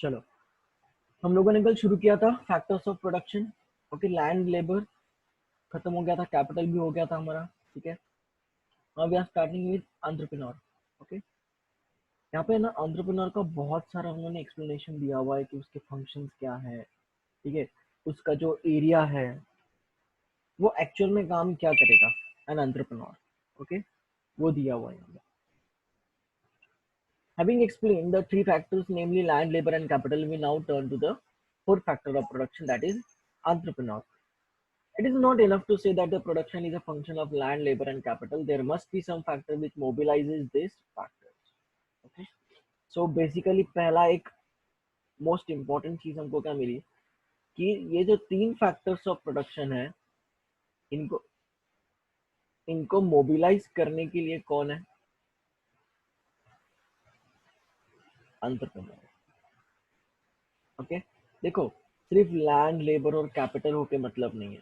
चलो, हम लोगों ने कल शुरू किया था factors of production. Okay, land, labour खत्म हो गया था, कैपिटल भी हो गया था हमारा। ठीक है, now we are starting with entrepreneur. Okay, यहाँ पे ना एंटरप्रेन्योर का बहुत सारा उन्होंने एक्सप्लेनेशन दिया हुआ है कि उसके फंक्शंस क्या है। ठीक है, उसका जो एरिया है वो एक्चुअल में काम क्या करेगा एन एंटरप्रेन्योर। ओके, वो दिया हुआ है यहाँ पे। Having explained the three factors, namely land, labor, and capital, we now turn to the fourth factor of production, that is entrepreneur. It is not enough to say that the production is a function of land, labor, and capital. There must be some factor which mobilizes these factors. Okay. So basically पहला एक most important चीज हमको क्या मिली कि ये जो तीन factors of production है, इनको इनको mobilize करने के लिए कौन है? Entrepreneur. ओके, देखो, सिर्फ लैंड, लेबर और कैपिटल होके मतलब नहीं है।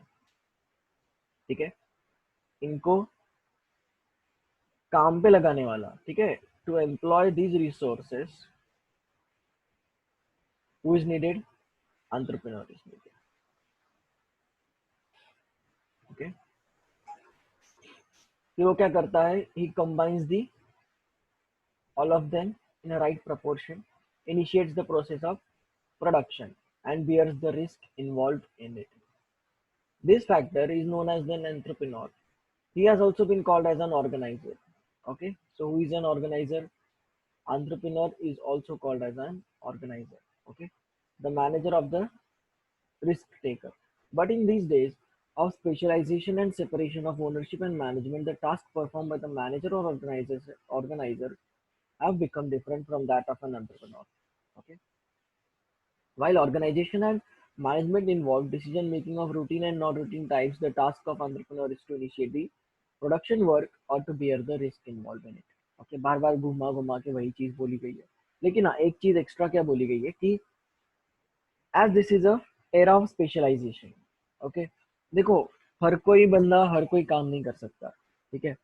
ठीक है, इनको काम पे लगाने वाला, ठीक है, to employ these resources, who is needed? Entrepreneur is needed. Okay, फिर वो क्या करता है? He combines the all of them in a right proportion, initiates the process of production, and bears the risk involved in it. This factor is known as an entrepreneur. He has also been called as an organizer. Okay, so who is an organizer? Entrepreneur is also called as an organizer. Okay, the manager of the risk taker. But in these days of specialization and separation of ownership and management, the task performed by the manager or organizer have become different from that of an entrepreneur. Okay, while organization and management involve decision making of routine and non-routine types, the task of entrepreneur is to initiate the production work or to bear the risk involved in it. Okay, बार बार घुमा घुमा के वही चीज बोली गई है, लेकिन हाँ एक चीज एक्स्ट्रा क्या बोली गई है कि as this is a era of specialisation. Okay, देखो, हर कोई बंदा हर कोई काम नहीं कर सकता। ठीक है,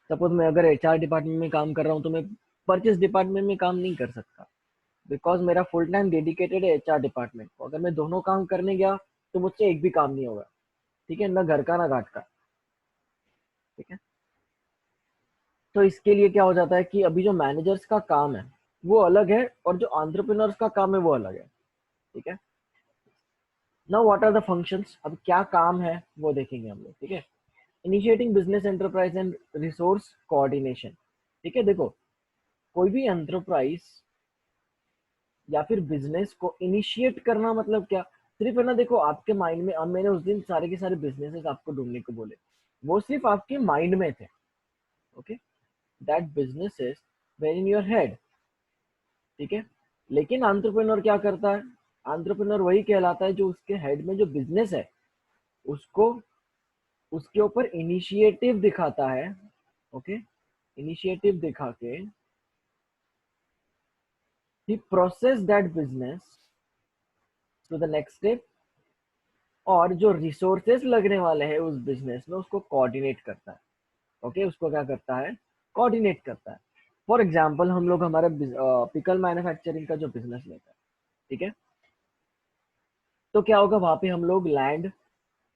सपोज मैं अगर एचआर डिपार्टमेंट में काम कर रहा हूँ तो मैं परचेस डिपार्टमेंट में काम नहीं कर सकता, बिकॉज मेरा फुल टाइम डेडिकेटेड है एचआर डिपार्टमेंट को। अगर मैं दोनों काम करने गया तो मुझसे एक भी काम नहीं होगा। ठीक है, ना घर का ना घाट का। ठीक है, तो इसके लिए क्या हो जाता है कि अभी जो मैनेजर्स का काम है वो अलग है और जो एंटरप्रेन्योर्स का काम है वो अलग है। ठीक है, now what are the functions? अब क्या काम है वो देखेंगे हम लोग। ठीक है, initiating business enterprise and resource coordination. ठीक है, देखो, कोई भी एंटरप्राइज या फिर बिजनेस को इनिशिएट करना मतलब क्या? सिर्फ है ना, देखो आपके माइंड में, अब मैंने उस दिन सारे के सारे बिजनेसेस आपको ढूंढने को बोले, वो सिर्फ आपके माइंड में थे। Okay, that businesses were in your head. ठीक है, लेकिन एंटरप्रेन्योर क्या करता है? एंटरप्रेन्योर वही कहलाता है जो उसके हेड में जो बिजनेस है उसको, उसके ऊपर इनिशिएटिव दिखाता है। ओके, इनिशिएटिव दिखा के ही process that business to the next step, और जो रिसोर्सेस लगने वाले हैं उस बिजनेस में उसको कोऑर्डिनेट करता है। ओके, उसको क्या करता है? कोऑर्डिनेट करता है। फॉर एग्जांपल, हम लोग हमारे पिकल मैन्युफैक्चरिंग का जो बिजनेस लेता है, ठीक है, तो क्या होगा? वहां पे हम लोग लैंड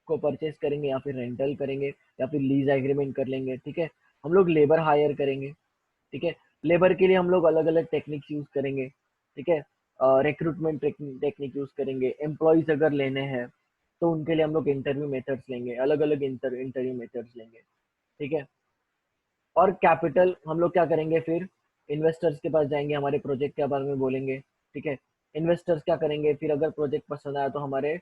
को परचेस करेंगे या फिर रेंटल करेंगे या फिर लीज एग्रीमेंट कर लेंगे। ठीक है, हम लोग लेबर हायर करेंगे। ठीक है, लेबर के लिए हम लोग अलग अलग टेक्निक्स यूज करेंगे। ठीक है, रिक्रूटमेंट टेक्निक यूज करेंगे। एम्प्लॉयज अगर लेने हैं तो उनके लिए हम लोग इंटरव्यू मेथड्स लेंगे, अलग अलग इंटरव्यू मेथड्स लेंगे। ठीक है, और कैपिटल हम लोग क्या करेंगे? फिर इन्वेस्टर्स के पास जाएंगे, हमारे प्रोजेक्ट के बारे में बोलेंगे। ठीक है, इन्वेस्टर्स क्या करेंगे? फिर अगर प्रोजेक्ट पसंद आया तो हमारे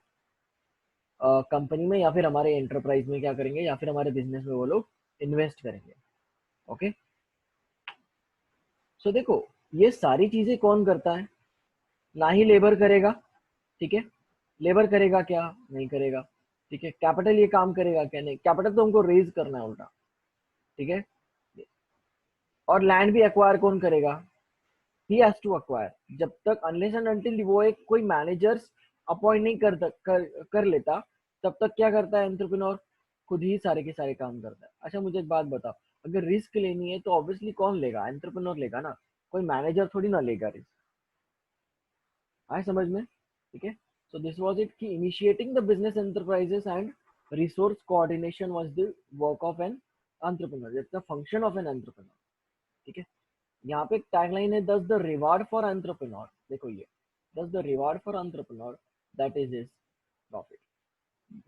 कंपनी में या फिर हमारे एंटरप्राइज में क्या करेंगे, या फिर हमारे बिजनेस में वो लोग इन्वेस्ट करेंगे। ओके, सो देखो, ये सारी चीजें कौन करता है? ना ही लेबर करेगा। ठीक है, लेबर करेगा क्या? नहीं करेगा। ठीक है, कैपिटल ये काम करेगा क्या? नहीं, कैपिटल तो हमको रेज करना है उल्टा। ठीक है, और लैंड भी एक्वायर कौन करेगा? He has to acquire. जब तक अनलेस एंड अनटिल वो एक कोई मैनेजर्स अपॉइंट नहीं कर लेता, तब तक क्या करता है एंटरप्रेन्योर? खुद ही सारे के सारे काम करता है। अच्छा, मुझे एक बात बताओ, अगर रिस्क लेनी है तो ऑब्वियसली कौन लेगा? एंटरप्रेन्योर लेगा ना, कोई मैनेजर थोड़ी ना लेगा रिस्क। आए समझ में? ठीक है, so this was it कि initiating the business enterprises and resource coordination was the work of an entrepreneur, that's the function of an entrepreneur. ठीक है, यहाँ पे एक टैगलाइन है, thus the reward for entrepreneur, देखो ये thus the reward for entrepreneur that is his profit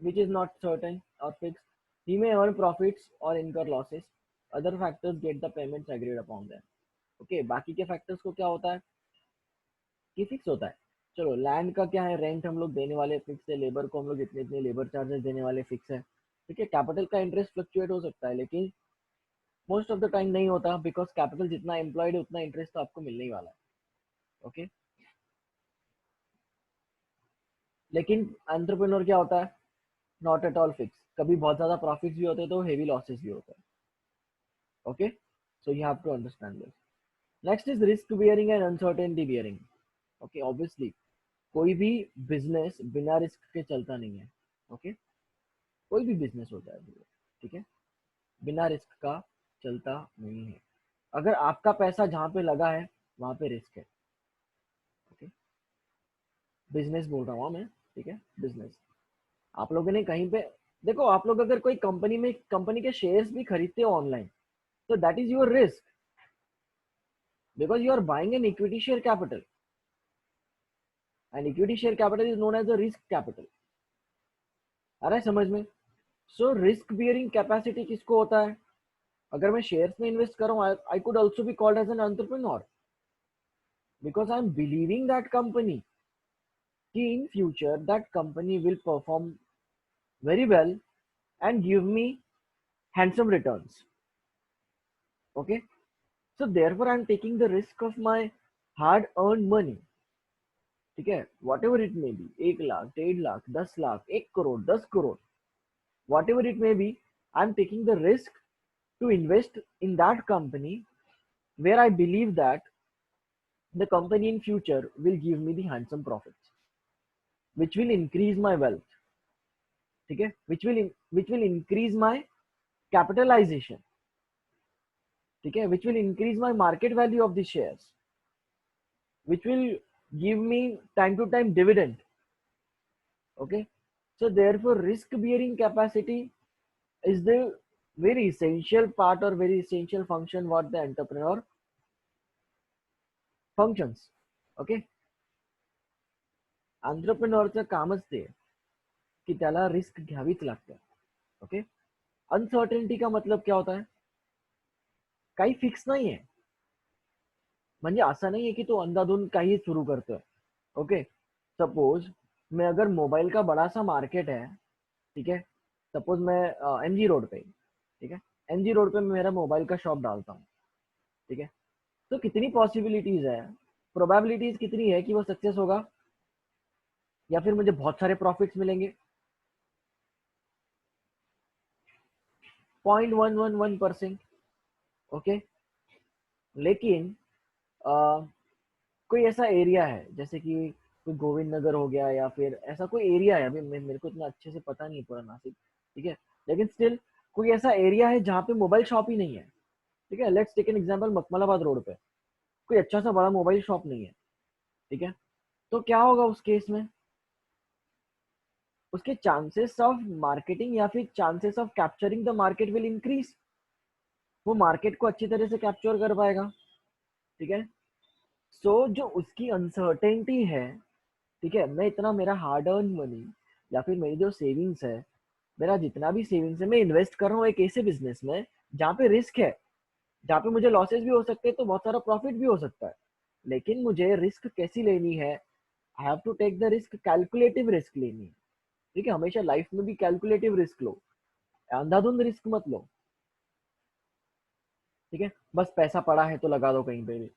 which is not certain or fixed, he may earn profits or incur losses, other factors get the payments agreed upon them. Okay, बाकी के factors को क्या होता है कि fix होता है। चलो लैंड का क्या है, रेंट हम लोग देने वाले फिक्स है, लेबर को हम लोग इतने इतने लेबर चार्जेस देने वाले फिक्स है। ठीक है, कैपिटल का इंटरेस्ट फ्लक्चुएट हो सकता है लेकिन मोस्ट ऑफ द टाइम नहीं होता, बिकॉज कैपिटल जितना एम्प्लॉयड है उतना इंटरेस्ट तो आपको मिलने ही वाला है। ओके, लेकिन एंटरप्रेन्योर क्या होता है, नॉट एट ऑल फिक्स, कभी बहुत ज्यादा प्रॉफिट्स भी होते हैं तो हेवी लॉसेस भी होते हैं। Okay, so you have to understand this. Next is risk bearing and uncertainty bearing. Okay, obviously कोई भी बिजनेस बिना रिस्क के चलता नहीं है। ओके, कोई भी बिजनेस होता है, ठीक है, बिना रिस्क का चलता नहीं है। अगर आपका पैसा जहां पे लगा है वहां पे रिस्क है। ओके, बिजनेस बोल रहा हूँ मैं, ठीक है, बिजनेस। आप लोगों ने कहीं पे देखो, आप लोग अगर कोई कंपनी में कंपनी के शेयर्स भी खरीदते हो ऑनलाइन, तो that is your risk, because you are buying an equity share capital and equity share capital is known as a risk capital. आ रहा है समझ में? सो रिस्क बियरिंग कैपेसिटी किसको होता है? अगर मैं शेयर्स में इन्वेस्ट कर रहा हूँ, I could also be called as an entrepreneur, because I am believing that company कि in future that company will perform very well and give me handsome returns. Okay, so therefore I'm taking the risk of my hard earned money. ठीक है, whatever it may be, 1 lakh 1.5 lakh 10 lakh 1 crore 10 crore, whatever it may be, I'm taking the risk to invest in that company where I believe that the company in future will give me the handsome profits which will increase my wealth. ठीक है, which will increase my capitalization. ठीक है, which will increase my market value of the shares, which will give me time to time dividend. Okay, so therefore risk bearing capacity is the very essential part or very essential function what the entrepreneur functions. Okay, entrepreneurचं कामच ते की त्याला risk घ्यावीच लागते. Okay, uncertainty का मतलब क्या होता है, काही फिक्स नाही आहे, म्हणजे असं नाहीये की तो अंधाधुंद काही सुरू करतोय. ओके, सपोज मैं अगर मोबाइल का बड़ा सा मार्केट है, ठीक है, सपोज मैं एमजी रोड पे, ठीक है, एमजी रोड पे मैं मेरा मोबाइल का शॉप डालता हूँ, ठीक है, तो कितनी पॉसिबिलिटीज है, प्रोबेबिलिटीज कितनी है कि वो सक्सेस होगा या फिर मुझे बहुत सारे प्रॉफिट्स मिलेंगे? 0.111%. ओके, लेकिन कोई ऐसा एरिया है जैसे कि कोई गोविंद नगर हो गया या फिर ऐसा कोई एरिया है, अभी मेरे को इतना अच्छे से पता नहीं है पूरा नासिक, ठीक है, लेकिन स्टिल कोई ऐसा एरिया है जहाँ पे मोबाइल शॉप ही नहीं है। ठीक है, लेट्स टेक एन एग्जांपल, मकमलाबाद रोड पे कोई अच्छा सा बड़ा मोबाइल शॉप नहीं है। ठीक है, तो क्या होगा उस केस में, उसके चांसेस ऑफ मार्केटिंग या फिर chances of capturing the market will increase, वो मार्केट को अच्छी तरह से कैप्चर कर पाएगा। ठीक है, सो जो उसकी अनसर्टेनिटी है, ठीक है, मैं इतना मेरा हार्ड अर्न मनी या फिर मेरी जो सेविंग्स है, मेरा जितना भी सेविंग्स है, मैं इन्वेस्ट कर रहा हूँ एक ऐसे बिजनेस में जहाँ पे रिस्क है, जहाँ पे मुझे लॉसेस भी हो सकते हैं तो बहुत सारा प्रॉफिट भी हो सकता है, लेकिन मुझे रिस्क कैसी लेनी है, I have to take the risk, calculative risk लेनी है। ठीक है, हमेशा लाइफ में भी कैलकुलेटिव रिस्क लो, अंधाधुंध रिस्क मत लो। ठीक है, बस पैसा पड़ा है तो लगा दो कहीं पे भी।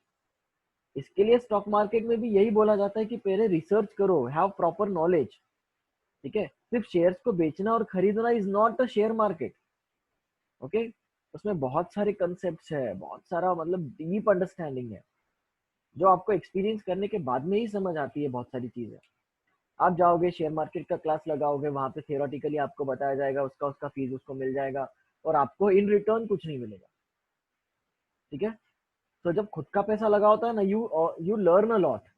इसके लिए स्टॉक मार्केट में भी यही बोला जाता है कि पहले रिसर्च करो, हैव प्रॉपर नॉलेज। ठीक है, सिर्फ शेयर्स को बेचना और खरीदना is not a share market. Okay, उसमें बहुत सारे कंसेप्ट है, बहुत सारा मतलब डीप अंडरस्टैंडिंग है जो आपको एक्सपीरियंस करने के बाद में ही समझ आती है। बहुत सारी चीजें आप जाओगे शेयर मार्केट का क्लास लगाओगे, वहां पे थियोरेटिकली आपको बताया जाएगा, उसका उसका फीस उसको मिल जाएगा और आपको इन रिटर्न कुछ नहीं मिलेगा। ठीक है, तो जब खुद का पैसा लगा होता है ना, यू लर्न अ लॉट।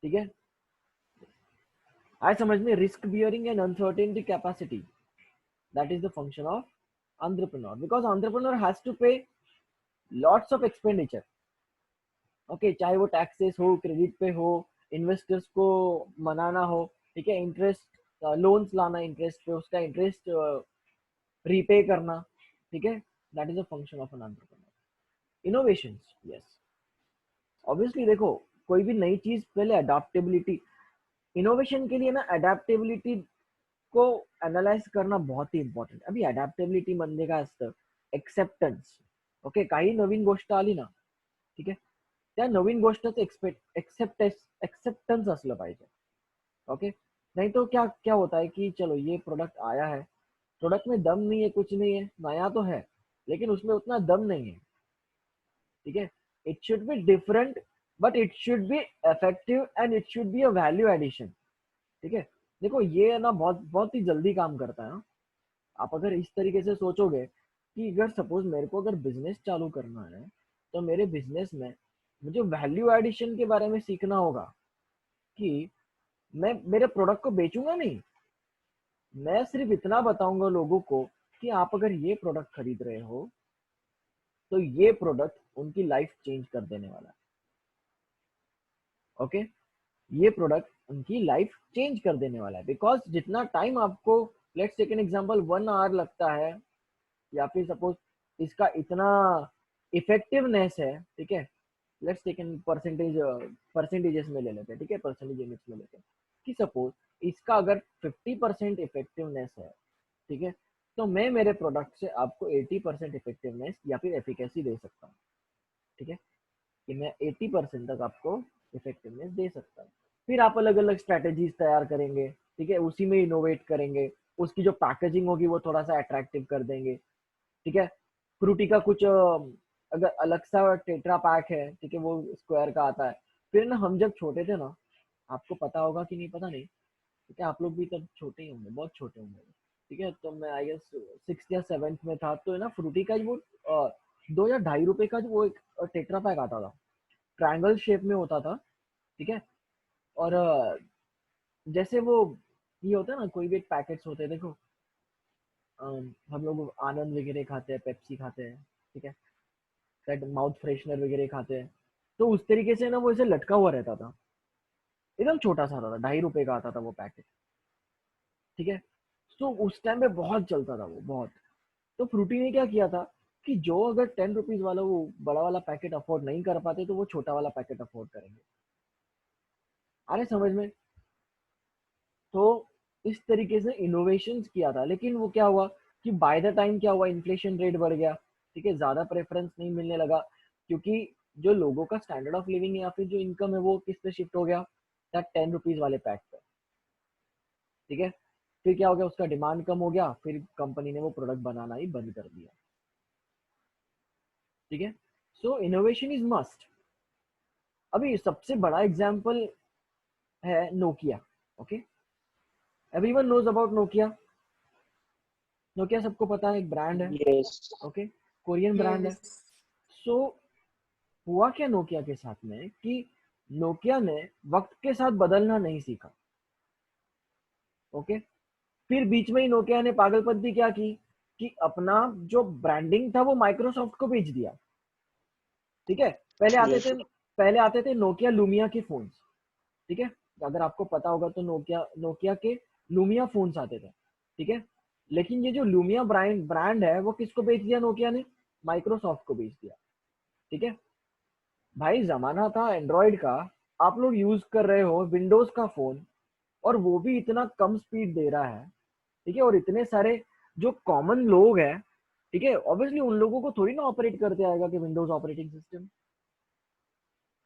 ठीक है, आज समझ में, risk bearing and uncertainty capacity, that is the function of entrepreneur, because entrepreneur has to pay lots of expenditure. Okay, चाहे वो टैक्सेस हो, क्रेडिट पे हो, इन्वेस्टर्स को मनाना हो, ठीक है, इंटरेस्ट लोन्स लाना, इंटरेस्ट पे उसका इंटरेस्ट रीपे करना, ठीक है, that is a function of an entrepreneur. Innovations, yes, obviously देखो, कोई भी नई चीज पहले अडेप्टेबिलिटी, इनोवेशन के लिए ना अडेप्टेबिलिटी को एनालाइज करना बहुत ही इम्पॉर्टंट। अभी अडेप्टेबिलिटी म्हणजे काय असतं, एक्सेप्टन्स, ओके, काही नवीन गोष्ट आली ना, ठीक आहे, त्या नवीन गोष्टचं एक्सेप्टेंस असलं पाहिजे, ओके। नहीं तो क्या क्या होता है कि चलो ये प्रोडक्ट आया है, प्रोडक्ट में दम नहीं है, कुछ नहीं है, नया तो है लेकिन उसमें उतना दम नहीं है, ठीक है, it should be different but it should be effective and it should be a value addition, ठीक है। देखो ये ना बहुत बहुत ही जल्दी काम करता है ना। आप अगर इस तरीके से सोचोगे कि अगर सपोज मेरे को अगर बिजनेस चालू करना है, तो मेरे बिजनेस में मुझे वैल्यू एडिशन के बारे में सीखना होगा कि मैं मेरे प्रोडक्ट को बेचूंगा नहीं, मैं सिर्फ इतना बताऊंगा लोगों को कि आप अगर ये प्रोडक्ट खरीद रहे हो तो ये प्रोडक्ट उनकी लाइफ चेंज कर देने वाला है, ओके, ये प्रोडक्ट उनकी लाइफ चेंज कर देने वाला है। बिकॉज जितना टाइम आपको, let's take an example, 1 hour लगता है, या फिर सपोज इसका इतना इफेक्टिवनेस है, ठीक है, लेट्स टेक इन परसेंटेजेस में ले लेते हैं, ठीक है, परसेंटेज यूनिट्स में लेते हैं कि सपोज इसका अगर 50% इफेक्टिवनेस है, ठीक है, तो मैं मेरे प्रोडक्ट से आपको 80% इफेक्टिवनेस या फिर एफिकेसी दे सकता हूँ, ठीक है, कि मैं 80% तक आपको इफेक्टिवनेस दे सकता हूँ। फिर आप अलग अलग स्ट्रेटेजीज तैयार करेंगे, ठीक है, उसी में इनोवेट करेंगे, उसकी जो पैकेजिंग होगी वो थोड़ा सा अट्रैक्टिव कर देंगे, ठीक है। फ्रूटी का कुछ अगर अलग सा टेट्रा पैक है, ठीक है, वो स्क्वायर का आता है। फिर ना हम जब छोटे थे ना, आपको पता होगा कि नहीं पता नहीं, ठीक है, आप लोग भी तब छोटे ही होंगे, बहुत छोटे होंगे, ठीक है, तो मैं आई गेस 6th या 7th में था, तो है ना फ्रूटी का वो 2 या 2.5 रुपए का जो वो एक टेट्रा पैक आता था, ट्रायंगल शेप में होता था, ठीक है, और जैसे वो ये होता है ना, कोई भी एक पैकेट्स होते हैं, देखो हम लोग आनंद वगैरह खाते हैं, पेप्सी खाते हैं, ठीक है, दैट माउथ फ्रेशनर वगैरह खाते हैं, तो उस तरीके से ना वो ऐसे लटका हुआ रहता था, एकदम छोटा सा आता था, 2.5 रुपए का आता था वो पैकेट, ठीक है। तो उस टाइम पे बहुत चलता था वो, बहुत। तो फ्रूटी ने क्या किया था कि जो अगर 10 रुपीज वाला वो बड़ा वाला पैकेट अफोर्ड नहीं कर पाते, तो वो छोटा वाला पैकेट अफोर्ड करेंगे, अरे समझ में। तो इस तरीके से इनोवेशन किया था, लेकिन वो क्या हुआ कि बाय द टाइम क्या हुआ, इन्फ्लेशन रेट बढ़ गया, ठीक है, ज्यादा प्रेफरेंस नहीं मिलने लगा, क्योंकि जो लोगों का स्टैंडर्ड ऑफ लिविंग है या फिर जो इनकम है वो किस पे शिफ्ट हो गया, दैट 10 रुपीज वाले पैक पे, ठीक है। फिर क्या हो गया, उसका डिमांड कम हो गया, फिर कंपनी ने वो प्रोडक्ट बनाना ही बंद कर दिया, ठीक है। So innovation is must. अभी सबसे बड़ा एग्जाम्पल है Nokia, okay, everyone knows about Nokia. Nokia सबको पता है, एक ब्रांड है, Yes. ओके, कोरियन ब्रांड है। Yes. सो हुआ क्या नोकिया के साथ में कि नोकिया ने वक्त के साथ बदलना नहीं सीखा, ओके। फिर बीच में ही नोकिया ने पागलपंती क्या की कि अपना जो ब्रांडिंग था वो माइक्रोसॉफ्ट को बेच दिया, ठीक है। Yes. पहले आते थे नोकिया लूमिया के फोन्स, ठीक है, अगर आपको पता होगा तो नोकिया नोकिया के लूमिया फोन्स आते थे, ठीक है। लेकिन ये जो लूमिया ब्रांड ब्रांड है वो किसको बेच दिया नोकिया ने, माइक्रोसॉफ्ट को बेच दिया, ठीक है। भाई जमाना था एंड्रॉइड का, आप लोग यूज कर रहे हो विंडोज का फोन, और वो भी इतना कम स्पीड दे रहा है, ठीक है, और इतने सारे जो कॉमन लोग हैं, ठीक है, ऑब्वियसली उन लोगों को थोड़ी ना ऑपरेट करते आएगा कि विंडोज ऑपरेटिंग सिस्टम,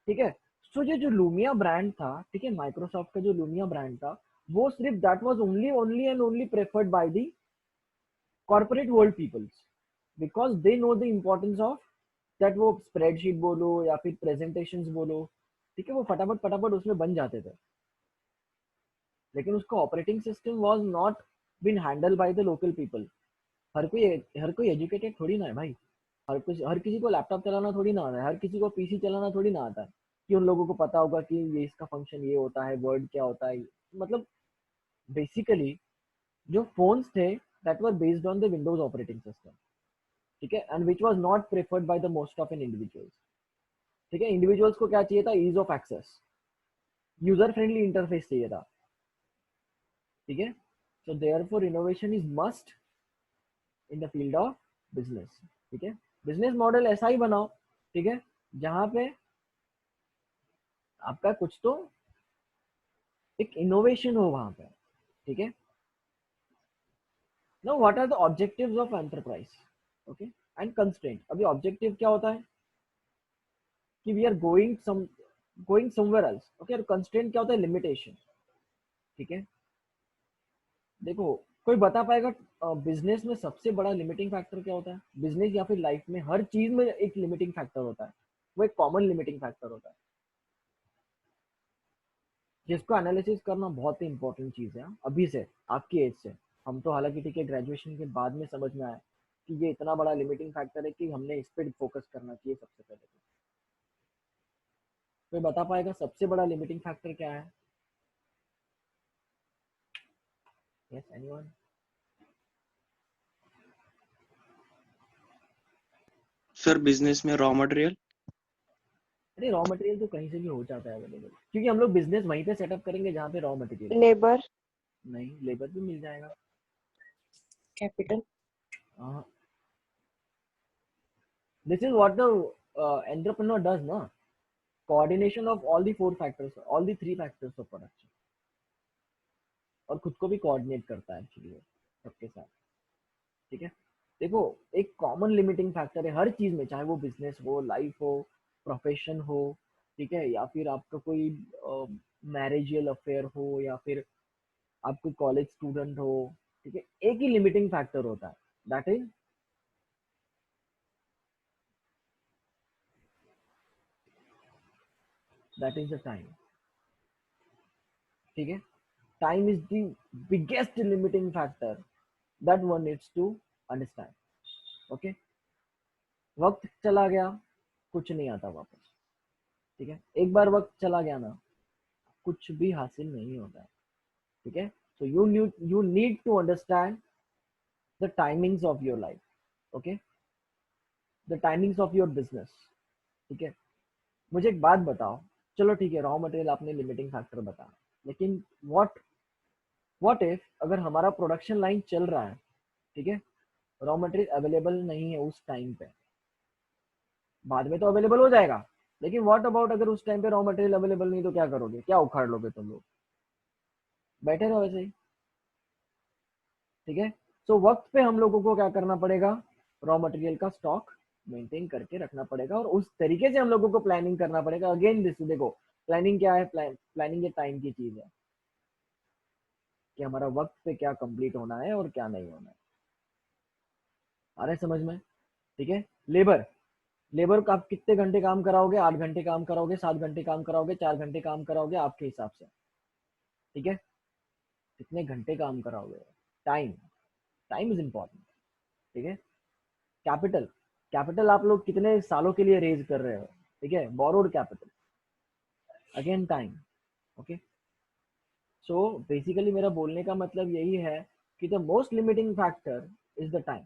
ठीक है। सो ये जो लूमिया ब्रांड था, ठीक है, माइक्रोसॉफ्ट का जो लूमिया ब्रांड था, वो सिर्फ that was only only and only preferred by the corporate world peoples, because they know the importance of that, वो स्प्रेडशीट बोलो या फिर प्रेजेंटेशंस बोलो, ठीक है, वो फटाफट फटाफट उसमें बन जाते थे, लेकिन उसका operating system was not been handle by the local people. हर कोई एजुकेटेड थोड़ी ना है भाई, हर किसी को लैपटॉप चलाना थोड़ी ना आता है, हर किसी को पीसी चलाना थोड़ी ना आता है, कि उन लोगों को पता होगा कि ये इसका फंक्शन ये होता है, वर्ड क्या होता है, मतलब बेसिकली जो फोन्स थे that were based on the Windows operating system, ठीक है, and which was not preferred by the most of an individuals, ठीक है। इंडिविजुअल्स को क्या चाहिए था, ease of access, user friendly interface चाहिए था, ठीक है। So therefore innovation is must in the field of business, ठीक है। बिजनेस मॉडल ऐसा ही बनाओ, ठीक है, जहां पे आपका कुछ तो एक इनोवेशन हो वहां पे, ठीक है। Now what are the objectives of enterprise, okay, and constraint. अभी ऑब्जेक्टिव क्या होता है कि we are going somewhere else, okay, और कंस्ट्रेंट क्या होता है, लिमिटेशन, ठीक है। देखो, कोई बता पाएगा बिजनेस में सबसे बड़ा लिमिटिंग फैक्टर क्या होता है? बिजनेस या फिर लाइफ में हर चीज में एक लिमिटिंग फैक्टर होता है, वो एक कॉमन लिमिटिंग फैक्टर होता है, जिसको एनालिसिस करना बहुत ही इंपॉर्टेंट चीज है अभी से, आपकी एज से। हम तो हालांकि ठीक है ग्रेजुएशन के बाद में समझ में आया कि ये इतना बड़ा लिमिटिंग फैक्टर है कि हमने इस पर फोकस करना चाहिए सबसे पहले। तो कोई बता पाएगा सबसे बड़ा लिमिटिंग फैक्टर क्या है? Yes, anyone? सर बिजनेस में रॉ मटेरियल। अरे रॉ मटेरियल तो कहीं से भी हो जाता है अवेलेबल, क्योंकि हम लोग बिजनेस वहीं पे सेटअप करेंगे जहाँ पे रॉ मटेरियल है। लेबर, नहीं, लेबर भी मिल जाएगा। Capital. This is what the entrepreneur does, na? Coordination of all the four factors, all the three factors of production, और खुद को भी कोऑर्डिनेट करता है एक्चुअली वो सबके साथ, ठीक है। देखो, एक कॉमन लिमिटिंग फैक्टर है हर चीज में, चाहे वो बिजनेस हो, लाइफ हो, प्रोफेशन हो, ठीक है, या फिर आपका कोई मैरिजियल अफेयर हो, या फिर आप कोई कॉलेज स्टूडेंट हो, ठीक है। एक ही लिमिटिंग फैक्टर होता है, दैट इज द टाइम, ठीक है। Time is the biggest limiting factor that one needs to understand, okay। वक्त चला गया, कुछ नहीं आता वापस, ठीक है। एक बार वक्त चला गया ना, कुछ भी हासिल नहीं होता है, ठीक है। So you need to understand the timings of your life, okay, the timings of your business, ठीक है। मुझे एक बात बताओ, चलो ठीक है, रॉ मटेरियल आपने लिमिटिंग फैक्टर बताया, लेकिन व्हाट इफ अगर हमारा प्रोडक्शन लाइन चल रहा है, ठीक है, रॉ मटेरियल अवेलेबल नहीं है उस टाइम पे, बाद में तो अवेलेबल हो जाएगा, लेकिन व्हाट अबाउट अगर उस टाइम पे रॉ मटेरियल अवेलेबल नहीं, तो क्या करोगे? क्या उखाड़ लोगे तुम लोग? बैठे रहो वैसे ही, ठीक है। सो वक्त पे हम लोगों को क्या करना पड़ेगा? रॉ मटेरियल का स्टॉक मेंटेन करके रखना पड़ेगा, और उस तरीके से हम लोगों को प्लानिंग करना पड़ेगा। अगेन दिस, देखो प्लानिंग क्या है? प्लानिंग ये टाइम की चीज है कि हमारा वक्त पे क्या कंप्लीट होना है और क्या नहीं होना है। आ रहा है समझ में? ठीक है। लेबर का आप कितने घंटे काम कराओगे? 8 घंटे काम कराओगे, 7 घंटे काम कराओगे, 4 घंटे काम कराओगे, आपके हिसाब से, ठीक है। कितने घंटे काम कराओगे? टाइम, टाइम इज इंपॉर्टेंट, ठीक है। कैपिटल, कैपिटल आप लोग कितने सालों के लिए रेज कर रहे हो, ठीक है, borrowed capital, again time, okay. So basically मेरा बोलने का मतलब यही है कि the most limiting factor is the time.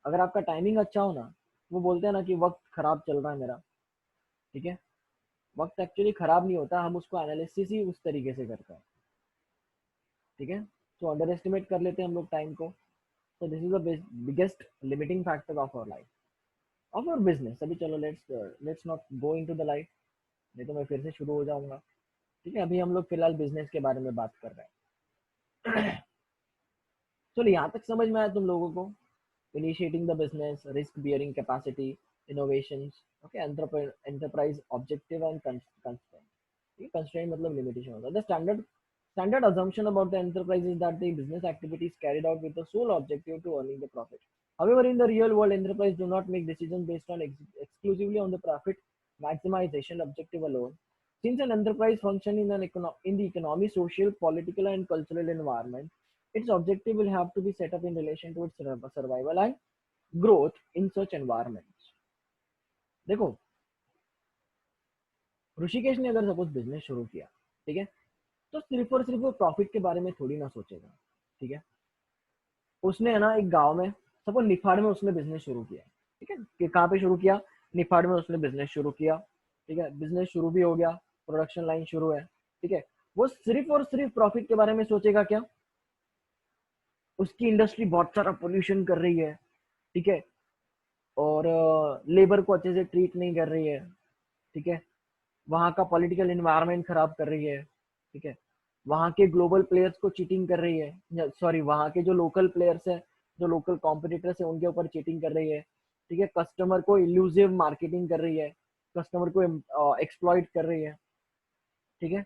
अगर आपका टाइमिंग अच्छा हो ना, वो बोलते हैं ना कि वक्त खराब चल रहा है मेरा, ठीक है, वक्त एक्चुअली खराब नहीं होता, हम उसको एनालिसिस ही उस तरीके से करते हैं, ठीक है। तो अंडर एस्टिमेट कर लेते हैं हम लोग टाइम को। So this is the biggest limiting factor of our life, of our business. अभी चलो let's not go into the life, नहीं तो मैं फिर से शुरू हो जाऊंगा, ठीक है। अभी हम लोग फिलहाल बिजनेस के बारे में बात कर रहे हैं। चलो यहाँ तक समझ में आया तुम लोगों को? Initiating the business, risk bearing capacity, innovations, okay, enterprise objective and constraint. ये कंस्ट्रेंट मतलब लिमिटेशन होता है। The standard assumption about the enterprise is that the business activity is carried out with the sole objective to earning the profit. However, in the real world, enterprise do not make decisions based on exclusively on the profit maximization objective alone. Since an enterprise function in the economy, social, political, and cultural environment, its objective will have to be set up in relation to its survival and growth in such environments. देखो, ऋषिकेश ने अगर suppose business शुरू किया, ठीक है, तो सिर्फ और सिर्फ वो प्रॉफिट के बारे में थोड़ी ना सोचेगा, ठीक है। उसने है ना एक गांव में, सपोज निफाड़ में उसने बिजनेस शुरू किया, ठीक है, कि कहाँ पे शुरू किया, निफाड़ में उसने बिजनेस शुरू किया, ठीक है, बिजनेस शुरू भी हो गया, प्रोडक्शन लाइन शुरू है, ठीक है। वो सिर्फ और सिर्फ प्रॉफिट के बारे में सोचेगा क्या? उसकी इंडस्ट्री बहुत सारा पोल्यूशन कर रही है, ठीक है, और लेबर को अच्छे से ट्रीट नहीं कर रही है, ठीक है, वहाँ का पॉलिटिकल एनवायरनमेंट खराब कर रही है, ठीक है, वहाँ के ग्लोबल प्लेयर्स को चीटिंग कर रही है, सॉरी वहाँ के जो लोकल प्लेयर्स है, जो लोकल कॉम्पिटिटर्स है, उनके ऊपर चीटिंग कर रही है, ठीक है, कस्टमर को इल्यूसिव मार्केटिंग कर रही है, कस्टमर को एक्सप्लॉइट कर रही है, ठीक है,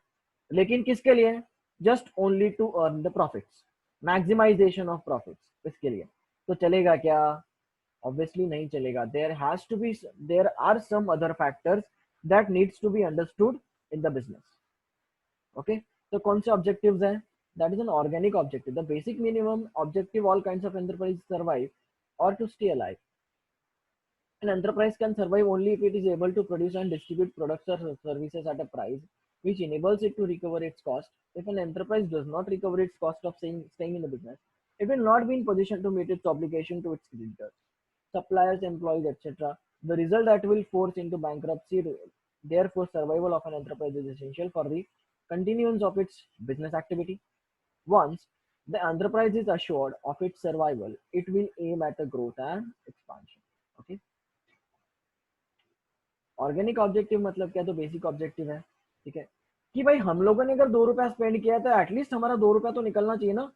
लेकिन किसके लिए? Just only to earn the profits, maximisation of profits, इसके लिए। तो चलेगा क्या? ऑब्वियसली नहीं चलेगा। There are some other factors that needs to be understood in the business. Okay, तो कौन से ऑब्जेक्टिव्स हैं? That is an organic objective, the basic minimum objective all kinds of enterprise survive और to stay alive. An enterprise can survive only if it is able to produce and distribute products or services at a price which enables it to recover its cost. If an enterprise does not recover its cost of staying in the business, it will not be in position to meet its obligation to its creditors, suppliers, employees, etc. The result that will force into bankruptcy. Therefore, survival of an enterprise is essential for the continuance of its business activity. Once the enterprise is assured of its survival, it will aim at a growth and expansion. Okay. Organic objective मतलब क्या? तो basic objective है, ठीक है, कि भाई हम लोगों ने अगर 2 रुपया स्पेंड किया है तो एटलीस्ट हमारा 2 रुपया तो निकलना चाहिए ना,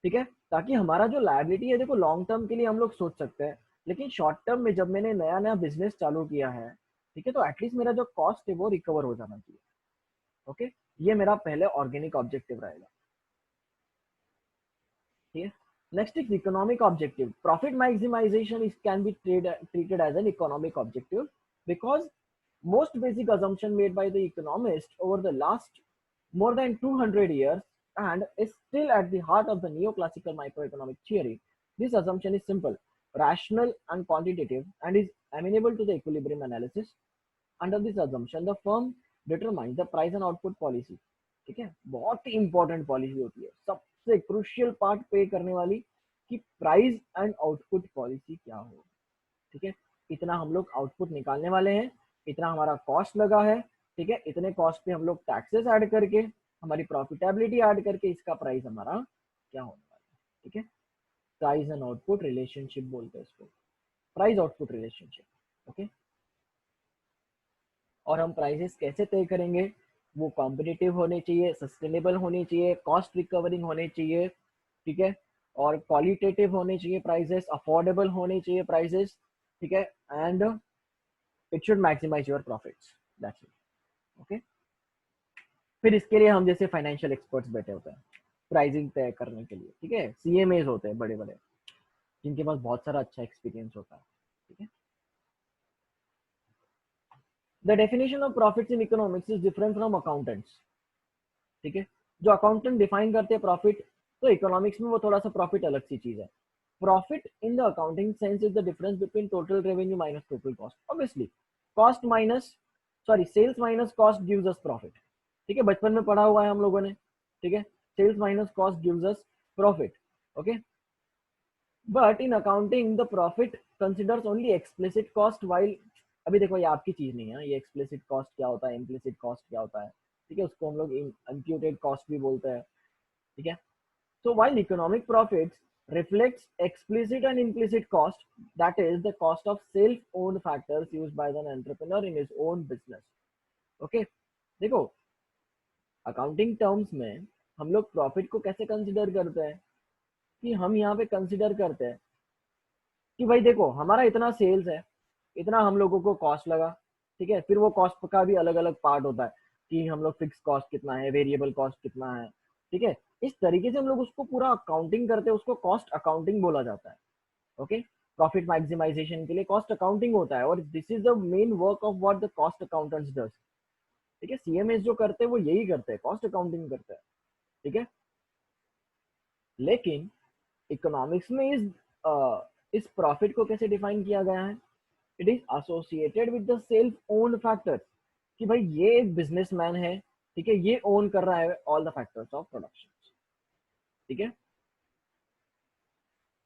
ठीक है, ताकि हमारा जो लायबिलिटी है, देखो लॉन्ग टर्म के लिए हम लोग सोच सकते हैं, लेकिन शॉर्ट टर्म में जब मैंने नया नया बिजनेस चालू किया है, ठीक है, तो एटलीस्ट मेरा जो कॉस्ट है वो रिकवर हो जाना चाहिए। ओके, ये मेरा पहले ऑर्गेनिक ऑब्जेक्टिव रहेगा, ठीक है। Next is economic objective. Profit maximisation is can be treated as an economic objective because most basic assumption made by the economist over the last more than 200 years and is still at the heart of the neoclassical microeconomic theory. This assumption is simple, rational and quantitative and is amenable to the equilibrium analysis. Under this assumption, the firm determines the price and output policy, ठीक है, बहुत ही important policy होती है, सबसे crucial part पे करने वाली, कि प्राइस एंड आउटपुट पॉलिसी क्या हो, ठीक है, इतना हम लोग आउटपुट निकालने वाले हैं, इतना हमारा कॉस्ट लगा है, ठीक है, इतने कॉस्ट पे हम लोग टैक्सेस ऐड करके, हमारी प्रॉफिटेबिलिटी ऐड करके इसका प्राइस हमारा क्या होने वाला है, ठीक है। प्राइस एंड आउटपुट रिलेशनशिप बोलते हैं इसको, प्राइस आउटपुट रिलेशनशिप। ओके, और हम प्राइसेस कैसे तय करेंगे? वो कॉम्पिटिटिव होने चाहिए, सस्टेनेबल होने चाहिए, कॉस्ट रिकवरिंग होने चाहिए, ठीक है, और क्वालिटेटिव होने चाहिए प्राइसेस, अफोर्डेबल होने चाहिए प्राइसेस, ठीक है, and it should maximise your profits, that's it. Okay, फिर इसके लिए हम जैसे फाइनेंशियल एक्सपर्ट्स बैठे होते हैं प्राइसिंग तय करने के लिए, ठीक है, सीएमएस होते हैं बड़े बड़े, जिनके पास बहुत सारा अच्छा एक्सपीरियंस होता है, ठीक है। The definition of profits in economics is different from accountants, ठीक है, जो अकाउंटेंट डिफाइन करते हैं प्रॉफिट, तो इकोनॉमिक्स में वो थोड़ा सा प्रॉफिट अलग सी चीज है। Profit in the accounting sense is the difference between total revenue minus total cost. Obviously cost minus, sorry sales minus cost gives us profit, ठीक है, बचपन में पढ़ा हुआ है हम लोगों ने, ठीक है, sales minus cost gives us profit. Okay, but in accounting the profit considers only explicit cost, while, अभी देखो ये आपकी चीज नहीं है, ये एक्सप्लिसिट कॉस्ट क्या होता है, इम्प्लिसिट कॉस्ट क्या होता है, ठीक है, उसको हम लोग इम्प्यूटेड कॉस्ट भी बोलते हैं, ठीक है। So while economic profits reflects explicit and implicit cost, that is the cost of self-owned factors used by the entrepreneur in his own business. Okay, देखो अकाउंटिंग टर्म्स में हम लोग प्रॉफिट को कैसे कंसिडर करते हैं, कि हम यहाँ पे कंसिडर करते हैं कि भाई देखो हमारा इतना सेल्स है, इतना हम लोगों को कॉस्ट लगा, ठीक है, फिर वो कॉस्ट का भी अलग अलग पार्ट होता है, कि हम लोग फिक्स कॉस्ट कितना है, वेरिएबल कॉस्ट कितना है, ठीक है, इस तरीके से हम लोग उसको पूरा अकाउंटिंग करते हैं, उसको कॉस्ट अकाउंटिंग बोला जाता है। ओके, प्रॉफिट मैक्सिमाइजेशन के लिए कॉस्ट अकाउंटिंग होता है, और this is the main work of what the cost accountants does, ठीक है, सीएमएस जो करते हैं वो यही करते हैं, कॉस्ट अकाउंटिंग करते हैं, ठीक है। लेकिन इकोनॉमिक्स में इस प्रॉफिट को कैसे डिफाइन किया गया है? It is associated with the self owned factors, कि भाई ये एक बिजनेसमैन है, ठीक है, ये ओन कर रहा है all the factors of production, ठीक है।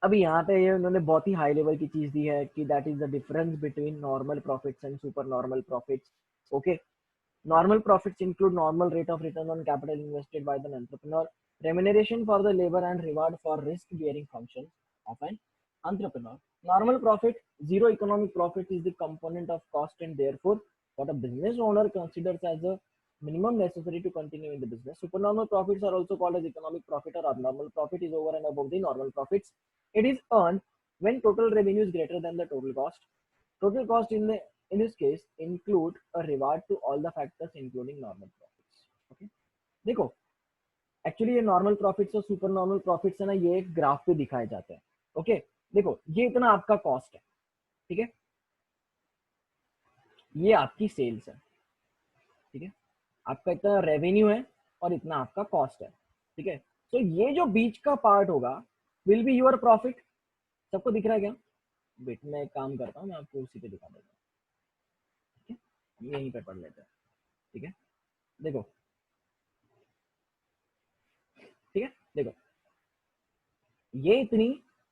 अभी यहाँ पे ये उन्होंने बहुत ही हाई लेवल की चीज दी है कि that is the difference between normal profits and super normal profits. Okay, normal profits include normal rate of return on capital invested by the entrepreneur, remuneration for the labor and reward for risk bearing functions of an entrepreneur. Normal profit, zero economic profit is the component of cost and therefore what a business owner considers as a minimum necessary to continue in the business. Supernormal profits are also called as economic profit or abnormal profit, is over and above the normal profits. It is earned when total revenue is greater than the total cost. Total cost in this case include a reward to all the factors including normal profits. Okay, देखो actually ये normal profits और super normal profits है ना, ये एक graph पे दिखाए जाते हैं। ओके, देखो ये इतना आपका कॉस्ट है, ठीक है, ये आपकी सेल्स है, ठीक है, आपका इतना रेवेन्यू है और इतना आपका कॉस्ट है, ठीक है। तो ये जो बीच का पार्ट होगा विल बी योर प्रॉफिट। सबको दिख रहा है क्या? वेट, मैं एक काम करता हूँ, मैं आपको उसी पे दिखा देता हूँ, ठीक है, यहीं पे पढ़ लेते हैं, ठीक है। देखो, ठीक है, देखो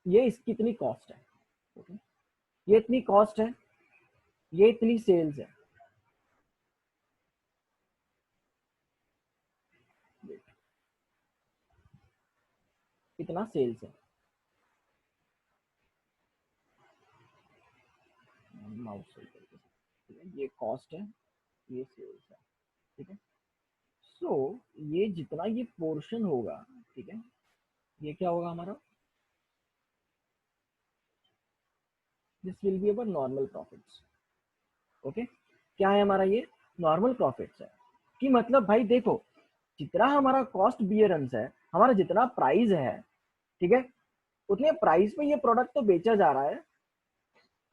ये इसकी इतनी कॉस्ट है, ओके, ये इतनी कॉस्ट है, ये इतनी सेल्स है, इतना सेल्स है, माउस सही तरीके से, ठीक है, ये कॉस्ट है, ये सेल्स है, ठीक है। सो ये जितना ये पोर्शन होगा, ठीक है, ये क्या होगा हमारा, this will be our normal profits. Okay, क्या है हमारा ये नॉर्मल प्रॉफिट्स है, कि मतलब भाई देखो जितना हमारा कॉस्ट बियरेंस है, हमारा जितना प्राइस है, ठीक है, उतने प्राइस पे ये प्रोडक्ट तो बेचा जा रहा है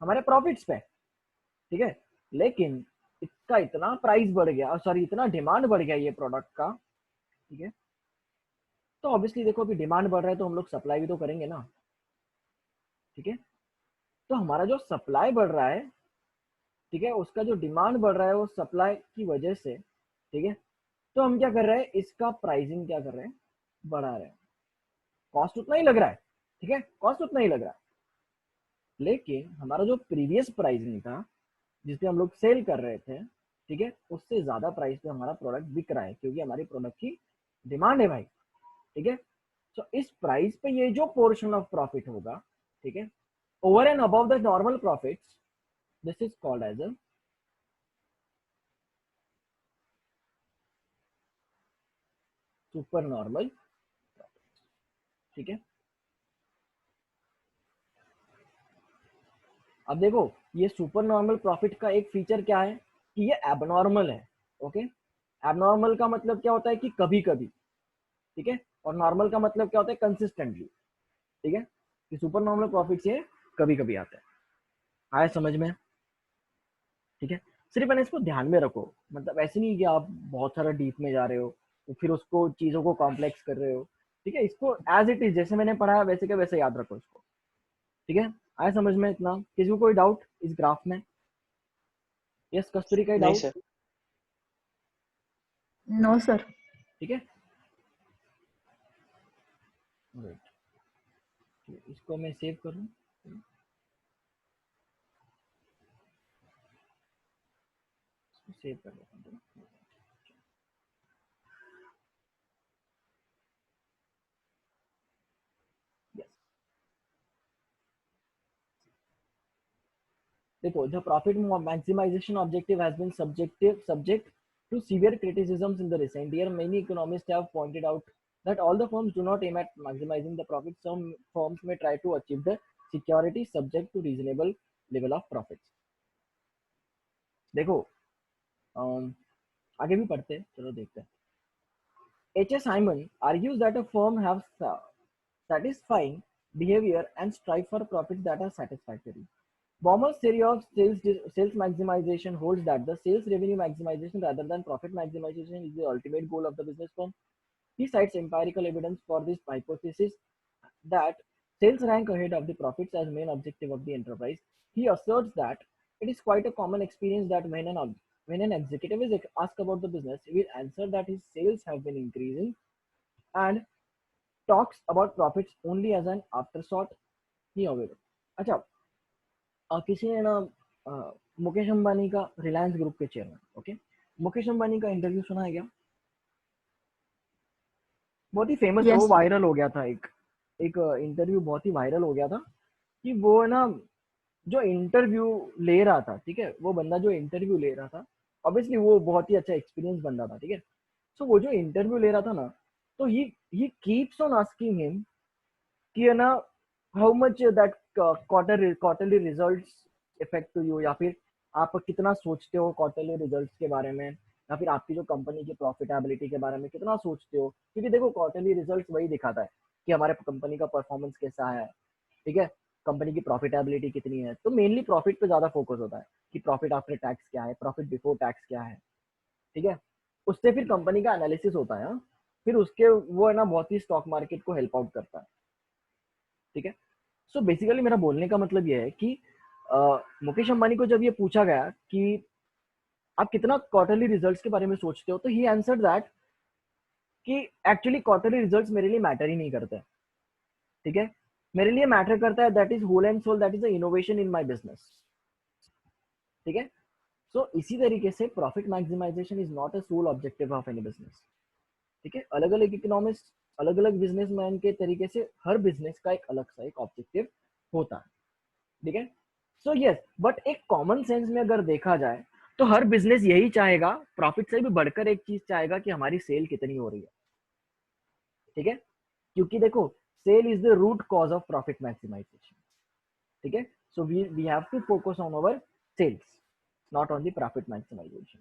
हमारे प्रॉफिट्स पे, ठीक है, लेकिन इसका इतना प्राइस बढ़ गया, सॉरी इतना डिमांड बढ़ गया ये प्रोडक्ट का, ठीक है, तो ऑब्वियसली देखो अभी डिमांड बढ़ रहा है तो हम लोग सप्लाई भी तो करेंगे ना, ठीक है। तो हमारा जो सप्लाई बढ़ रहा है, ठीक है, उसका जो डिमांड बढ़ रहा है वो सप्लाई की वजह से, ठीक है, तो हम क्या कर रहे हैं, इसका प्राइसिंग क्या कर रहे हैं, बढ़ा रहे हैं, कॉस्ट उतना ही लग रहा है, ठीक है, कॉस्ट उतना ही लग रहा है, लेकिन हमारा जो प्रीवियस प्राइसिंग था जिसपे हम लोग सेल कर रहे थे, ठीक है, उससे ज्यादा प्राइस पे हमारा प्रोडक्ट बिक रहा है क्योंकि हमारी प्रोडक्ट की डिमांड है भाई, ठीक है। तो इस प्राइस पे ये जो पोर्शन ऑफ प्रॉफिट होगा, ठीक है, over and above the normal profits, this is called as a super normal profit, ठीक है। अब देखो ये सुपर नॉर्मल प्रॉफिट का एक फीचर क्या है कि ये एबनॉर्मल है। ओके, एबनॉर्मल का मतलब क्या होता है कि कभी कभी, ठीक है, और नॉर्मल का मतलब क्या होता है कंसिस्टेंटली, ठीक है, कि सुपर नॉर्मल प्रॉफिट ये कभी कभी आते हैं। आया समझ में? ठीक है, सिर्फ मैंने इसको ध्यान में रखो, मतलब ऐसे नहीं कि आप बहुत सारा डीप में जा रहे हो तो फिर उसको चीजों को कॉम्प्लेक्स कर रहे हो, ठीक है, इसको एज इट इज जैसे मैंने पढ़ा वैसे के वैसे याद रखो इसको, ठीक है। आया समझ में इतना? किसी को कोई डाउट इस ग्राफ में? यस कस्तूरी, का नहीं डाउट? सर। No, sir. ठीक है, राइट, इसको मैं सेव कर लूं, इसको सेव कर लेता हूं, यस। देखो the profit maximization objective has been subject to severe criticisms in the recent year. Many economists have pointed out that all the firms do not aim at maximizing the profit. Some firms may try to achieve the security subject to reasonable level of profits. देखो आगे भी पढ़ते हैं, चलो देखते हैं। H.S. Hyman argues that a firm have satisfying behavior and strive for profits that are satisfactory. Baumer's theory of sales maximization holds that the sales revenue maximization rather than profit maximization is the ultimate goal of the business firm. He cites empirical evidence for this hypothesis that sales rank ahead of the profits as main objective of the enterprise. He asserts that It is quite a common experience that when an executive is asked about the business, he will answer that his sales have been increasing and talks about profits only as an afterthought. ही होगा. अच्छा, किसी ने ना मुकेश अंबानी का Reliance group के chairman, okay, Mukesh Ambani का interview सुना है क्या? बहुत ही फेमस है, वो Yes. वायरल हो गया था. एक इंटरव्यू बहुत ही वायरल हो गया था कि वो ना जो इंटरव्यू ले रहा था, ठीक है, वो बंदा जो इंटरव्यू ले रहा था, ऑब्वियसली वो बहुत ही अच्छा एक्सपीरियंस बंदा था, ठीक है. सो वो जो इंटरव्यू ले रहा था ना, तो he keeps on asking him कि है ना, how much that quarterly results effect to you, या फिर आप कितना सोचते हो क्वार्टरली रिजल्ट्स के बारे में, या फिर आपकी जो कंपनी की प्रॉफिटेबिलिटी के बारे में कितना सोचते हो. क्योंकि देखो क्वार्टरली रिजल्ट्स वही दिखाता है कि हमारे कंपनी का परफॉर्मेंस कैसा है, ठीक है, कंपनी की प्रॉफिटेबिलिटी कितनी है. तो मेनली प्रॉफिट पे ज्यादा फोकस होता है कि प्रॉफिट आफ्टर टैक्स क्या है, प्रॉफिट बिफोर टैक्स क्या है, ठीक है. उससे फिर कंपनी का एनालिसिस होता है. फिर उसके वो है ना बहुत ही स्टॉक मार्केट को हेल्प आउट करता है, ठीक है. सो बेसिकली मेरा बोलने का मतलब ये है कि मुकेश अंबानी को जब ये पूछा गया कि आप कितना क्वार्टरली रिजल्ट्स के बारे में सोचते हो, तो ही आंसर्ड दैट कि एक्चुअली क्वार्टरली रिजल्ट्स मेरे लिए मैटर ही नहीं करते, ठीक है. मेरे लिए मैटर करता है that is whole and soul, that is the innovation in my business, ठीक है. सो इसी तरीके से profit maximisation is not a sole objective of any business, ठीक है. अलग अलग इकोनॉमिस्ट, अलग अलग बिजनेसमैन के तरीके से हर बिजनेस का एक अलग सा एक ऑब्जेक्टिव होता है, ठीक है. सो यस, बट एक कॉमन सेंस में अगर देखा जाए तो हर बिजनेस यही चाहेगा, प्रॉफिट से भी बढ़कर एक चीज चाहेगा कि हमारी सेल कितनी हो रही है, ठीक है. क्योंकि देखो sale is the root cause of profit maximisation, ठीक है. So we have to focus on our sales, not on the profit maximisation.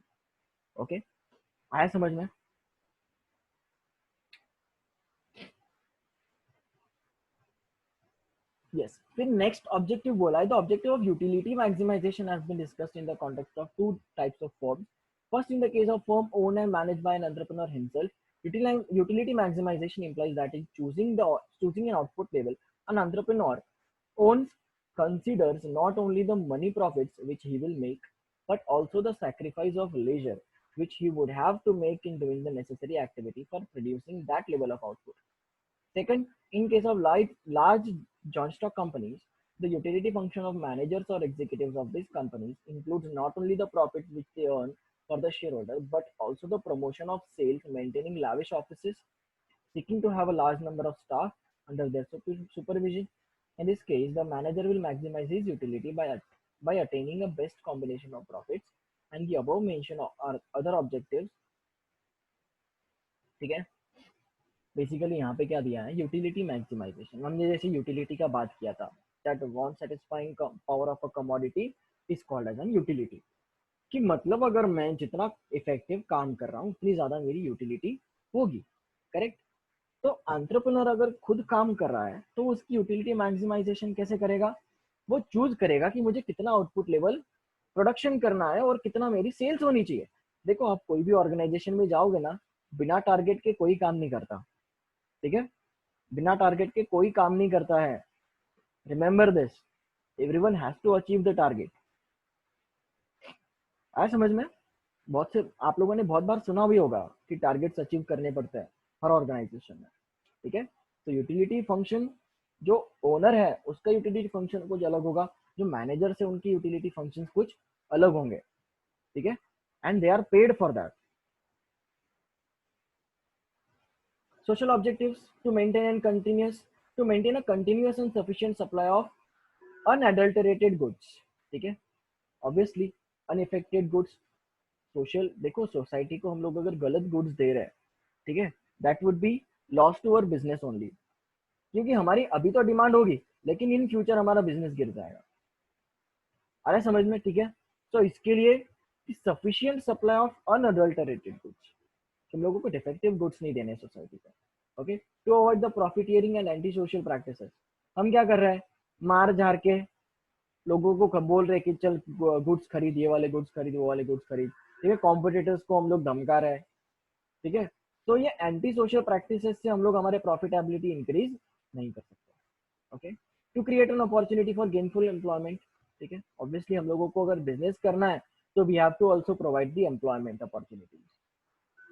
Okay, आया समझ में? Yes. फिर next objective बोला है. The objective of utility maximization has been discussed in the context of two types of firms. First, in the case of firm owned and managed by an entrepreneur himself, utility maximization implies that in choosing an output level, an entrepreneur owns considers not only the money profits which he will make, but also the sacrifice of leisure which he would have to make in doing the necessary activity for producing that level of output. Second, in case of large joint stock companies, the utility function of managers or executives of these companies includes not only the profits which they earn for the shareholder, but also the promotion of sales, maintaining lavish offices, seeking to have a large number of staff under their supervision. In this case, the manager will maximize his utility by attaining a best combination of profits and the above mentioned are other objectives, ठीक है. Basically यहाँ पे क्या दिया है, utility maximisation. हमने जैसे utility का बात किया था, that want satisfying power of a commodity is called as an utility. कि मतलब अगर मैं जितना इफेक्टिव काम कर रहा हूँ उतनी ज्यादा मेरी यूटिलिटी होगी, करेक्ट. तो एंटरप्रेन्योर अगर खुद काम कर रहा है तो उसकी यूटिलिटी मैक्सिमाइजेशन कैसे करेगा? वो चूज करेगा कि मुझे कितना आउटपुट लेवल प्रोडक्शन करना है और कितना मेरी सेल्स होनी चाहिए. देखो आप कोई भी ऑर्गेनाइजेशन में जाओगे ना, बिना टारगेट के कोई काम नहीं करता, ठीक है. बिना टारगेट के कोई काम नहीं करता है. Remember this, everyone has to achieve the target. आया समझ में? बहुत से आप लोगों ने बहुत बार सुना भी होगा कि टारगेट्स अचीव करने पड़ते हैं हर ऑर्गेनाइजेशन में, ठीक है. तो यूटिलिटी फंक्शन जो ओनर है उसका यूटिलिटी फंक्शन कुछ अलग होगा, जो मैनेजर से उनकी यूटिलिटी फंक्शंस कुछ अलग होंगे, ठीक है. And they are paid for that. Social objectives to maintain a continuous and sufficient supply of unadulterated goods, ठीक है. Obviously unaffected goods, सोशल देखो सोसाइटी को हम लोग अगर गलत गुड्स दे रहे हैं, ठीक है, that would be loss to our business only. क्योंकि हमारी अभी तो डिमांड होगी लेकिन इन फ्यूचर हमारा बिजनेस गिर जाएगा. आ रहा है समझ में? ठीक है. तो इसके लिए sufficient supply of unadulterated goods, तुम लोगों को डिफेक्टिव गुड्स नहीं देने सोसाइटी को. Okay, to avoid the profiteering and anti social practices. हम क्या कर रहे हैं, मार झाड़ के लोगों को कब बोल रहे हैं कि चल गुड्स खरीद, ये वाले गुड्स खरीद, वो वाले गुड्स खरीद, ठीक है. कॉम्पिटिटर्स को हम लोग धमका रहे हैं, ठीक है. तो ये एंटी सोशल प्रैक्टिसेस से हम लोग हमारे प्रॉफिटेबिलिटी इंक्रीज नहीं कर सकते. Okay, to create an opportunity for gainful employment, ठीक है। ऑब्वियसली हम लोगों को अगर बिजनेस करना है तो we have to also provide the employment opportunities,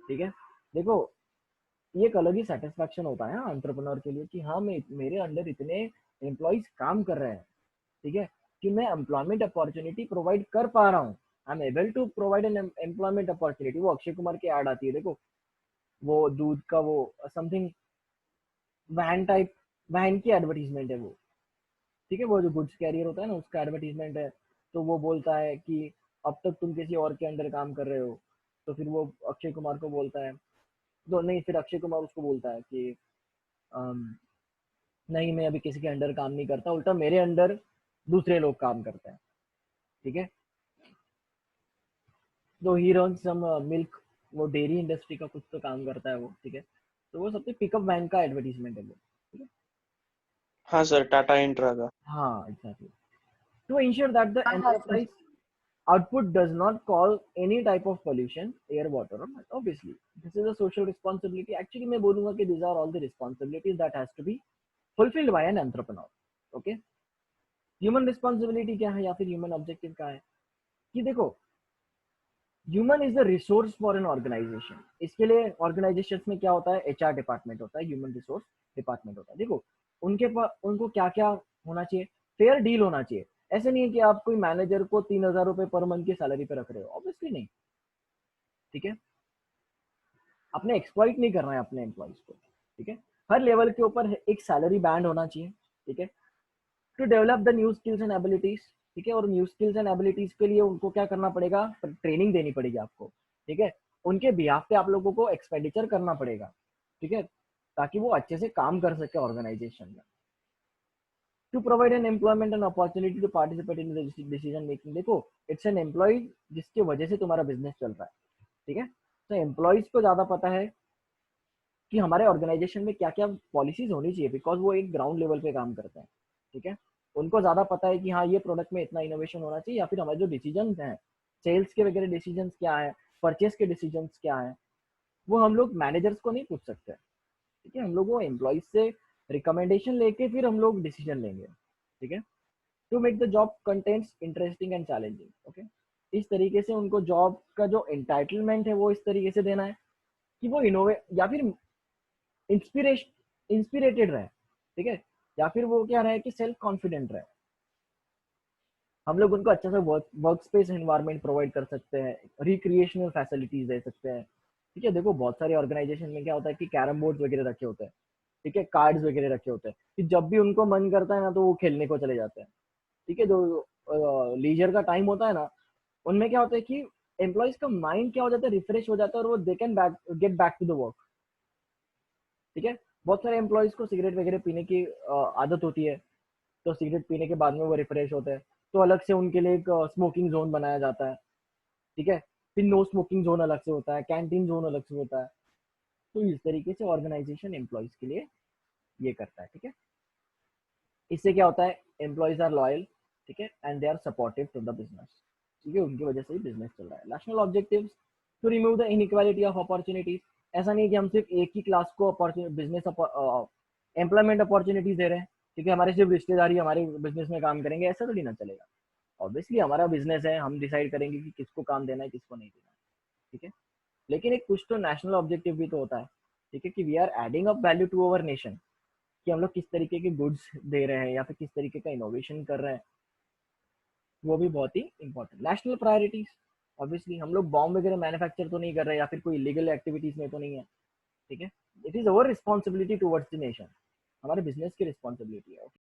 ठीक है। देखो ये एक अलग ही सेटिस्फैक्शन होता है एंटरप्रेन्योर के लिए कि हाँ मैं मेरे अंडर इतने एम्प्लॉयज काम कर रहे हैं, ठीक है, कि मैं एम्प्लॉयमेंट अपॉर्चुनिटी प्रोवाइड कर पा रहा हूँ। I am able to provide an employment opportunity. वो अक्षय कुमार की एड आती है देखो, वो दूध का वो समथिंग वैन टाइप, वैन की एडवर्टीजमेंट है वो, ठीक है, वो जो गुड्स कैरियर होता है ना उसका एडवर्टीजमेंट है। तो वो बोलता है कि अब तक तुम किसी और के अंडर काम कर रहे हो, तो फिर वो अक्षय कुमार को बोलता है, तो नहीं फिर अक्षय कुमार उसको बोलता है कि नहीं मैं अभी किसी के अंडर काम नहीं करता, उल्टा मेरे अंडर दूसरे लोग काम करते हैं, ठीक है। तो ही रन सम मिल्क, वो डेयरी इंडस्ट्री का कुछ तो काम करता है वो, ठीक है। तो वो सबसे पिकअप वैन का एडवर्टीजमेंट है वो, ठीक है। हाँ सर, टाटा इंट्रा का। हाँ exactly. To ensure that the हाँ sir. Enterprise output does not cause any type of pollution, air, water, or light. Obviously, this is a social responsibility. Actually, मैं बोलूँगा कि these are all the responsibilities that has to be fulfilled by an entrepreneur. Okay? Human responsibility क्या है या फिर human objective क्या है कि देखो human is the resource for an organisation. इसके लिए ऑर्गेनाइजेशन में क्या होता है, एचआर डिपार्टमेंट होता है, ह्यूमन रिसोर्स डिपार्टमेंट होता है। देखो उनके पास उनको क्या क्या होना चाहिए, फेयर डील होना चाहिए। ऐसे नहीं है कि आप कोई मैनेजर को 3,000 रुपए पर मंथ की सैलरी पे रख रहे हो, ऑब्वियसली नहीं, ठीक है। आपने एक्सप्लॉइट नहीं करना है अपने एम्प्लॉयज को, ठीक है। हर लेवल के ऊपर एक सैलरी बैंड होना चाहिए, ठीक है। To develop the new skills and abilities, ठीक है। और न्यू स्किल्स एंड एबिलिटीज के लिए उनको क्या करना पड़ेगा, ट्रेनिंग देनी पड़ेगी आपको, ठीक है। उनके बिहाफ पे आप लोगों को एक्सपेंडिचर करना पड़ेगा, ठीक है, ताकि वो अच्छे से काम कर सके ऑर्गेनाइजेशन में। To provide an employment and opportunity to participate in decision making. देखो इट्स एन एम्प्लॉय जिसकी वजह से तुम्हारा बिजनेस चल रहा है, ठीक है। तो एम्प्लॉयज को ज्यादा पता है कि हमारे ऑर्गेनाइजेशन में क्या क्या पॉलिसीज होनी चाहिए, बिकॉज वो एक ग्राउंड लेवल पे काम करते हैं, ठीक है। उनको ज्यादा पता है कि हाँ ये प्रोडक्ट में इतना इनोवेशन होना चाहिए, या फिर हमारे जो डिसीजन हैं सेल्स के वगैरह डिसीजन क्या है, परचेस के डिसीजन क्या है, वो हम लोग मैनेजर्स को नहीं पूछ सकते, ठीक है। हम लोग वो एम्प्लॉयज से रिकमेंडेशन लेके फिर हम लोग डिसीजन लेंगे, ठीक है। To make the job contents interesting and challenging, okay. इस तरीके से उनको जॉब का जो एंटाइटलमेंट है वो इस तरीके से देना है कि वो इनोवेट या फिर इंस्पिरेशन इंस्पिरेटेड रहे, ठीक है, या फिर वो क्या रहे कि सेल्फ कॉन्फिडेंट रहे। हम लोग उनको अच्छा सा वर्क स्पेस एनवायरनमेंट प्रोवाइड कर सकते हैं, रिक्रिएशनल फैसिलिटीज दे सकते हैं, ठीक है। देखो बहुत सारे ऑर्गेनाइजेशन में क्या होता है कि कैरम बोर्ड वगैरह रखे होते हैं, ठीक है, कार्ड्स वगैरह रखे होते हैं कि जब भी उनको मन करता है ना तो वो खेलने को चले जाते हैं, ठीक है। जो लीजर का टाइम होता है ना उनमें क्या होता है कि एम्प्लॉयज का माइंड क्या हो जाता है, रिफ्रेश हो जाता है, और वो they can get back to the work, ठीक है। बहुत सारे एम्प्लॉयज को सिगरेट वगैरह पीने की आदत होती है, तो सिगरेट पीने के बाद में वो रिफ्रेश होते हैं, तो अलग से उनके लिए एक स्मोकिंग जोन बनाया जाता है, ठीक है। फिर नो स्मोकिंग जोन अलग से होता है, कैंटीन जोन अलग से होता है। तो इस तरीके से ऑर्गेनाइजेशन एम्प्लॉयज के लिए ये करता है, ठीक है। इससे क्या होता है, एम्प्लॉयज आर लॉयल, ठीक है, and they are supportive to the business, ठीक है। उनकी वजह से ही बिजनेस चल रहा है। National objectives to remove the inequality of opportunities. ऐसा नहीं है कि हम सिर्फ एक ही क्लास को बिजनेस एम्प्लॉयमेंट अपॉर्चुनिटीज दे रहे हैं, ठीक है, हमारे सिर्फ रिश्तेदारी हमारे बिजनेस में काम करेंगे, ऐसा थोड़ी ना चलेगा। ऑब्वियसली हमारा बिजनेस है, हम डिसाइड करेंगे कि किसको काम देना है किसको नहीं देना है, ठीक है। लेकिन एक कुछ तो नेशनल ऑब्जेक्टिव भी तो होता है, ठीक है, कि we are adding up value to our nation, कि हम लोग किस तरीके के गुड्स दे रहे हैं या फिर किस तरीके का इनोवेशन कर रहे हैं, वो भी बहुत ही इंपॉर्टेंट। नेशनल प्रायोरिटीज, ऑब्वियसली हम लोग बॉम्ब वगैरह मैन्युफैक्चर तो नहीं कर रहे या फिर कोई इलीगल एक्टिविटीज में तो नहीं है, ठीक है। It is our responsibility towards the nation, हमारे बिजनेस की रिस्पॉन्सिबिलिटी है।